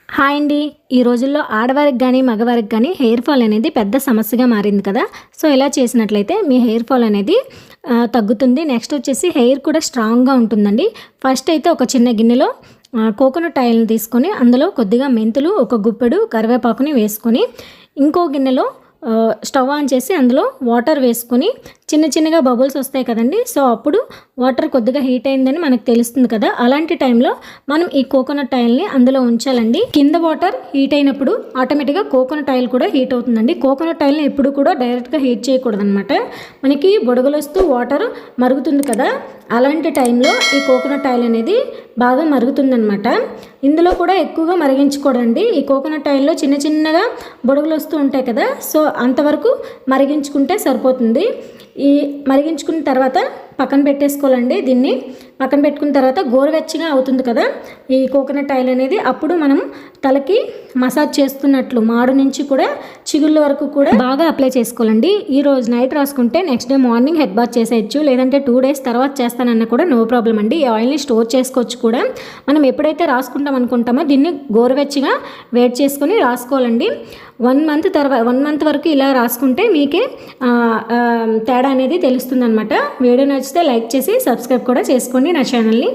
Hi అండి. ఈ రోజుల్లో ఆడవారికి కానీ మగవారికి కానీ హెయిర్ ఫాల్ అనేది పెద్ద సమస్యగా మారింది కదా. సో ఇలా చేసినట్లయితే మీ హెయిర్ ఫాల్ అనేది తగ్గుతుంది. నెక్స్ట్ వచ్చేసి హెయిర్ కూడా స్ట్రాంగ్గా ఉంటుందండి. ఫస్ట్ అయితే ఒక చిన్న గిన్నెలో కోకోనట్ ఆయిల్ని తీసుకొని అందులో కొద్దిగా మెంతులు, ఒక గుప్పెడు కరివేపాకుని వేసుకొని ఇంకో గిన్నెలో స్టవ్ ఆన్ చేసి అందులో వాటర్ వేసుకొని చిన్న చిన్నగా బబుల్స్ వస్తాయి కదండి. సో అప్పుడు వాటర్ కొద్దిగా హీట్ అయిందని మనకు తెలుస్తుంది కదా. అలాంటి టైంలో మనం ఈ కోకోనట్ ఆయిల్ని అందులో ఉంచాలండి. కింద వాటర్ హీట్ అయినప్పుడు ఆటోమేటిక్గా కోకోనట్ ఆయిల్ కూడా హీట్ అవుతుందండి. కోకోనట్ ఆయిల్ని ఎప్పుడు కూడా డైరెక్ట్గా హీట్ చేయకూడదనమాట. మనకి బొడగలు వస్తూ వాటర్ మరుగుతుంది కదా, అలాంటి టైంలో ఈ కోకోనట్ ఆయిల్ అనేది బాగా మరుగుతుందనమాట. ఇందులో కూడా ఎక్కువగా మరిగించకూడదండి. ఈ కోకోనట్ ఆయిల్లో చిన్న చిన్నగా బొడగలు వస్తూ ఉంటాయి కదా, సో అంతవరకు మరిగించుకుంటే సరిపోతుంది. ఈ మరిగించుకున్న తర్వాత పక్కన పెట్టేసుకోవాలండి. దీన్ని పక్కన పెట్టుకున్న తర్వాత గోరువెచ్చగా అవుతుంది కదా ఈ కోకోనట్ ఆయిల్ అనేది, అప్పుడు మనం తలకి మసాజ్ చేస్తున్నట్లు మాడు నుంచి కూడా చిగుళ్ళ వరకు కూడా బాగా అప్లై చేసుకోవాలండి. ఈ రోజు నైట్ రాసుకుంటే next day morning head bath చేసేయచ్చు, లేదంటే 2 days తర్వాత చేస్తానన్నా కూడా నో ప్రాబ్లం అండి. ఈ ఆయిల్ని స్టోర్ చేసుకోవచ్చు కూడా. మనం ఎప్పుడైతే రాసుకుంటాం అనుకుంటామో దీన్ని గోరువెచ్చగా వేడి చేసుకొని రాసుకోవాలండి. 1 month వరకు ఇలా రాసుకుంటే మీకే తేడా అనేది తెలుస్తుంది అనమాట. వీడియో నచ్చితే లైక్ చేసి సబ్స్క్రైబ్ కూడా చేసుకోండి నా ఛానల్ని.